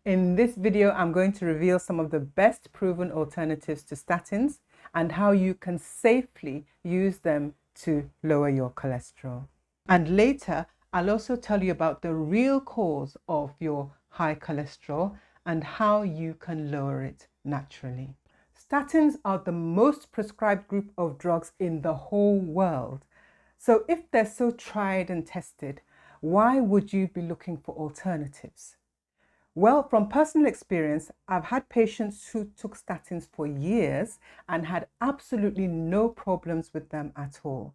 In this video, I'm going to reveal some of the best proven alternatives to statins and how you can safely use them to lower your cholesterol. And later, I'll also tell you about the real cause of your high cholesterol and how you can lower it naturally. Statins are the most prescribed group of drugs in the whole world. So if they're so tried and tested, why would you be looking for alternatives? Well, from personal experience, I've had patients who took statins for years and had absolutely no problems with them at all.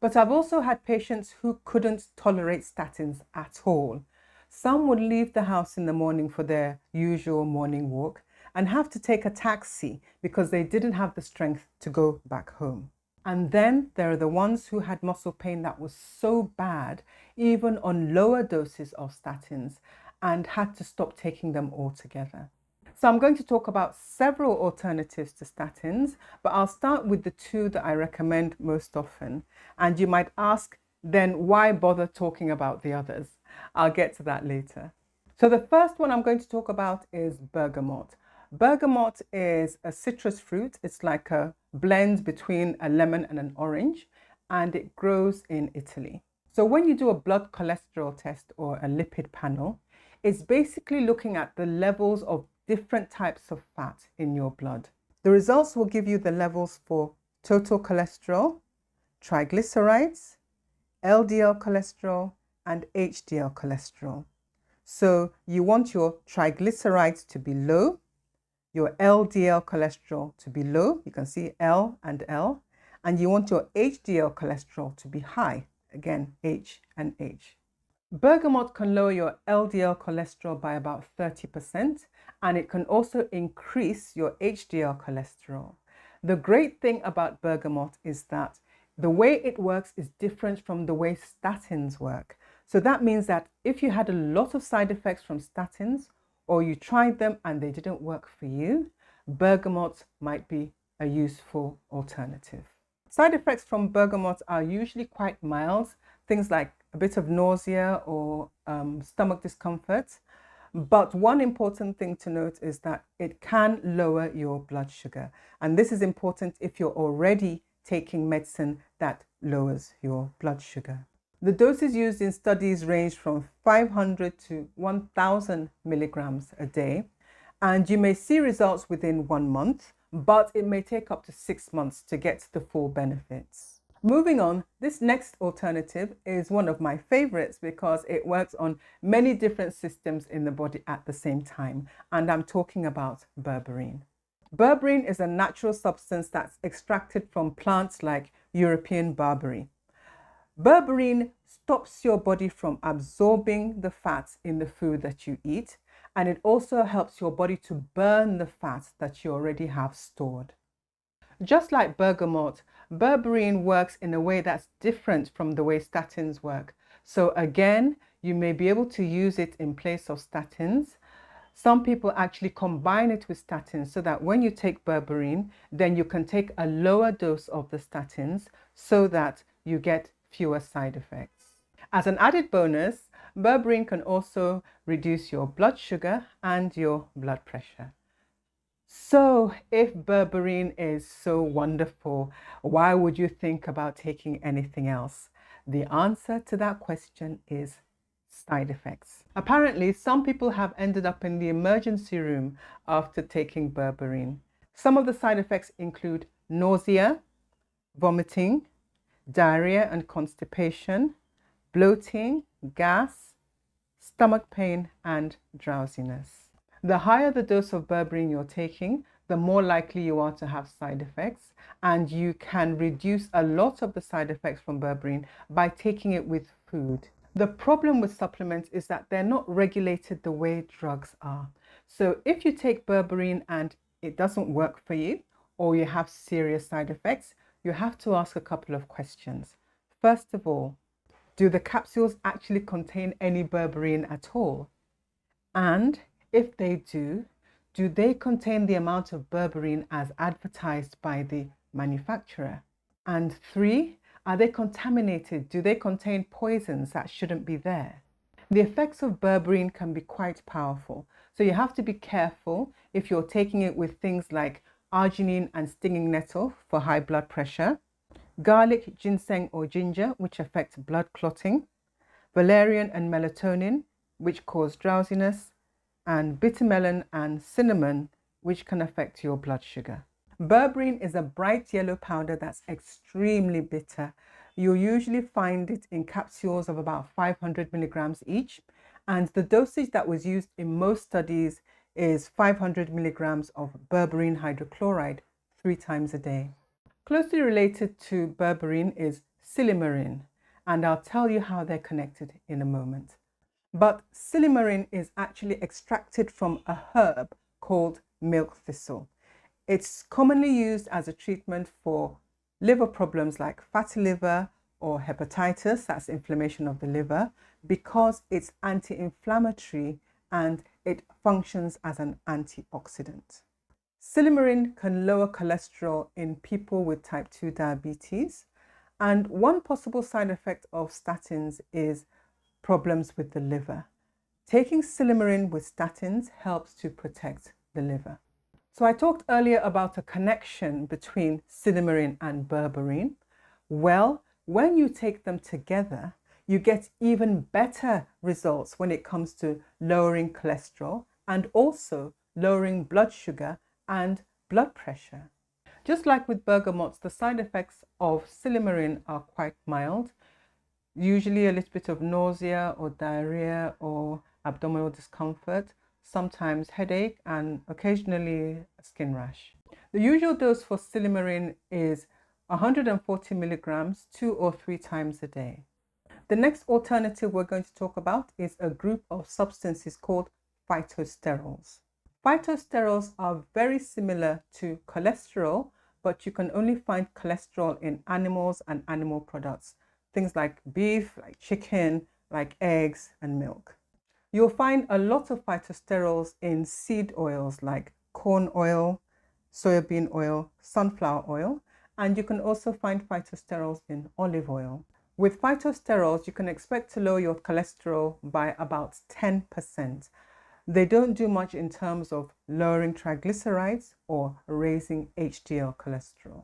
But I've also had patients who couldn't tolerate statins at all. Some would leave the house in the morning for their usual morning walk and have to take a taxi because they didn't have the strength to go back home. And then there are the ones who had muscle pain that was so bad, even on lower doses of statins, and had to stop taking them altogether. So I'm going to talk about several alternatives to statins, but I'll start with the two that I recommend most often. And you might ask, then why bother talking about the others? I'll get to that later. So the first one I'm going to talk about is bergamot. Bergamot is a citrus fruit. It's like a blend between a lemon and an orange, and it grows in Italy. So when you do a blood cholesterol test or a lipid panel, it's basically looking at the levels of different types of fat in your blood. The results will give you the levels for total cholesterol, triglycerides, LDL cholesterol, and HDL cholesterol. So you want your triglycerides to be low, your LDL cholesterol to be low, you can see L and L, and you want your HDL cholesterol to be high, again, H and H. Bergamot can lower your LDL cholesterol by about 30%, and it can also increase your HDL cholesterol. The great thing about bergamot is that the way it works is different from the way statins work. So that means that if you had a lot of side effects from statins, or you tried them and they didn't work for you, bergamot might be a useful alternative. Side effects from bergamot are usually quite mild, things like a bit of nausea or stomach discomfort. But one important thing to note is that it can lower your blood sugar. And this is important if you're already taking medicine that lowers your blood sugar. The doses used in studies range from 500 to 1000 milligrams a day. And you may see results within 1 month, but it may take up to 6 months to get the full benefits. Moving on, this next alternative is one of my favorites because it works on many different systems in the body at the same time, and I'm talking about berberine. Berberine is a natural substance that's extracted from plants like European barberry. Berberine stops your body from absorbing the fats in the food that you eat, and it also helps your body to burn the fat that you already have stored. Just like bergamot, berberine works in a way that's different from the way statins work. So again, you may be able to use it in place of statins. Some people actually combine it with statins so that when you take berberine, then you can take a lower dose of the statins so that you get fewer side effects. As an added bonus, berberine can also reduce your blood sugar and your blood pressure. So if berberine is so wonderful, why would you think about taking anything else? The answer to that question is side effects. Apparently, some people have ended up in the emergency room after taking berberine. Some of the side effects include nausea, vomiting, diarrhea and constipation, bloating, gas, stomach pain, and drowsiness. The higher the dose of berberine you're taking, the more likely you are to have side effects, and you can reduce a lot of the side effects from berberine by taking it with food. The problem with supplements is that they're not regulated the way drugs are. So if you take berberine and it doesn't work for you, or you have serious side effects, you have to ask a couple of questions. First of all, do the capsules actually contain any berberine at all? And if they do they contain the amount of berberine as advertised by the manufacturer? And 3, are they contaminated? Do they contain poisons that shouldn't be there? The effects of berberine can be quite powerful. So you have to be careful if you're taking it with things like arginine and stinging nettle for high blood pressure, garlic, ginseng or ginger, which affect blood clotting, valerian and melatonin, which cause drowsiness, and bitter melon and cinnamon, which can affect your blood sugar. Berberine is a bright yellow powder that's extremely bitter. You'll usually find it in capsules of about 500 milligrams each, and the dosage that was used in most studies is 500 milligrams of berberine hydrochloride 3 times a day. Closely related to berberine is silymarin, and I'll tell you how they're connected in a moment. But silymarin is actually extracted from a herb called milk thistle. It's commonly used as a treatment for liver problems like fatty liver or hepatitis, that's inflammation of the liver, because it's anti-inflammatory and it functions as an antioxidant. Silymarin can lower cholesterol in people with type 2 diabetes, and one possible side effect of statins is problems with the liver. Taking silymarin with statins helps to protect the liver. So I talked earlier about a connection between silymarin and berberine. Well, when you take them together, you get even better results when it comes to lowering cholesterol and also lowering blood sugar and blood pressure. Just like with bergamots, the side effects of silymarin are quite mild, usually a little bit of nausea or diarrhea or abdominal discomfort, sometimes headache, and occasionally a skin rash. The usual dose for silymarin is 140 milligrams 2 or 3 times a day. The next alternative we're going to talk about is a group of substances called phytosterols. Phytosterols are very similar to cholesterol, but you can only find cholesterol in animals and animal products, things like beef, like chicken, like eggs and milk. You'll find a lot of phytosterols in seed oils like corn oil, soybean oil, sunflower oil, and you can also find phytosterols in olive oil. With phytosterols, you can expect to lower your cholesterol by about 10%. They don't do much in terms of lowering triglycerides or raising HDL cholesterol.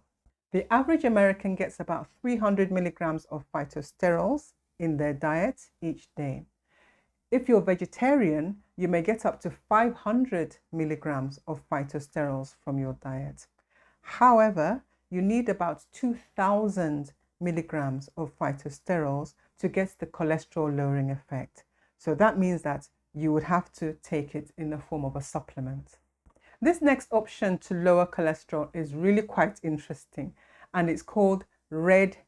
The average American gets about 300 milligrams of phytosterols in their diet each day. If you're vegetarian, you may get up to 500 milligrams of phytosterols from your diet. However, you need about 2,000 milligrams of phytosterols to get the cholesterol lowering effect. So that means that you would have to take it in the form of a supplement. This next option to lower cholesterol is really quite interesting, and it's called red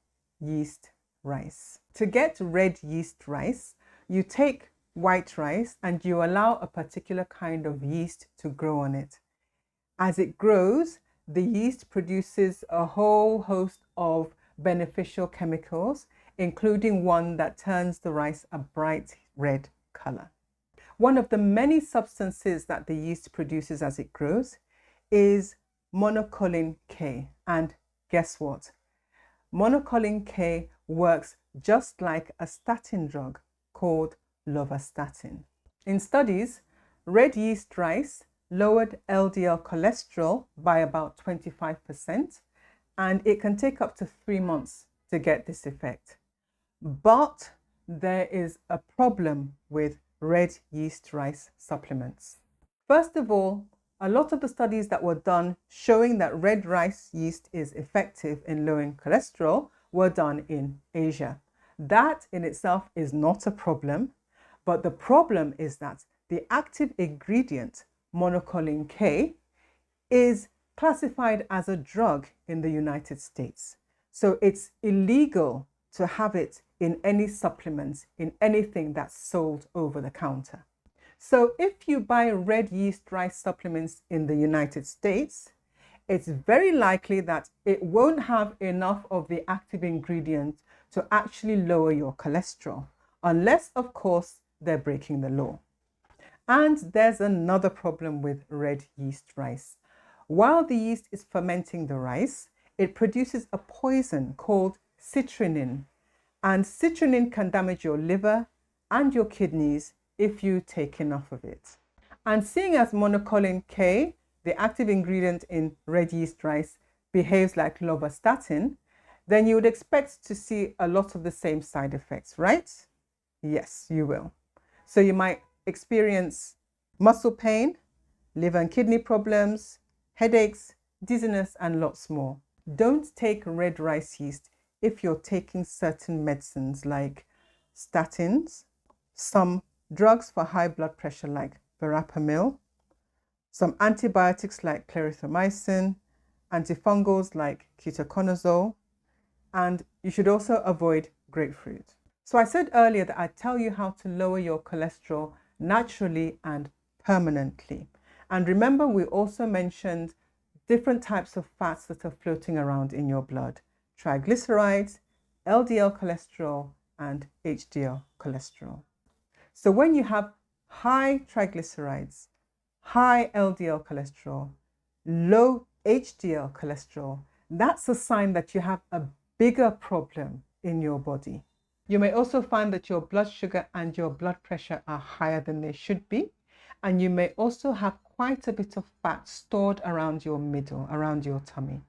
yeast rice. To get red yeast rice, you take white rice and you allow a particular kind of yeast to grow on it. As it grows, the yeast produces a whole host of beneficial chemicals, including one that turns the rice a bright red color. One of the many substances that the yeast produces as it grows is monocolin K. And guess what? Monocolin K works just like a statin drug called lovastatin. In studies, red yeast rice lowered LDL cholesterol by about 25%, and it can take up to 3 months to get this effect. But there is a problem with red yeast rice supplements. First of all, a lot of the studies that were done showing that red rice yeast is effective in lowering cholesterol were done in Asia. That in itself is not a problem, but the problem is that the active ingredient, monocolin K, is classified as a drug in the United States. So it's illegal to have it in any supplements, in anything that's sold over the counter. So if you buy red yeast rice supplements in the United States, it's very likely that it won't have enough of the active ingredient to actually lower your cholesterol, unless, of course, they're breaking the law. And there's another problem with red yeast rice. While the yeast is fermenting the rice, it produces a poison called citrinin. And citrinin can damage your liver and your kidneys if you take enough of it. And seeing as monocolin K, the active ingredient in red yeast rice, behaves like lovastatin, then you would expect to see a lot of the same side effects, right? Yes, you will. So you might experience muscle pain, liver and kidney problems, headaches, dizziness, and lots more. Don't take red rice yeast if you're taking certain medicines like statins, some drugs for high blood pressure like verapamil, some antibiotics like clarithromycin, antifungals like ketoconazole, and you should also avoid grapefruit. So I said earlier that I'd tell you how to lower your cholesterol naturally and permanently. And remember, we also mentioned different types of fats that are floating around in your blood: triglycerides, LDL cholesterol, and HDL cholesterol. So when you have high triglycerides, high LDL cholesterol, low HDL cholesterol, that's a sign that you have a bigger problem in your body. You may also find that your blood sugar and your blood pressure are higher than they should be. And you may also have quite a bit of fat stored around your middle, around your tummy.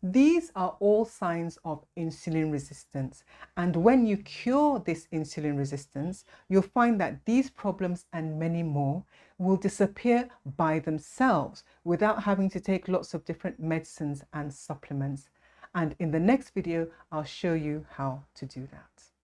These are all signs of insulin resistance. And when you cure this insulin resistance, you'll find that these problems and many more will disappear by themselves without having to take lots of different medicines and supplements. And in the next video, I'll show you how to do that.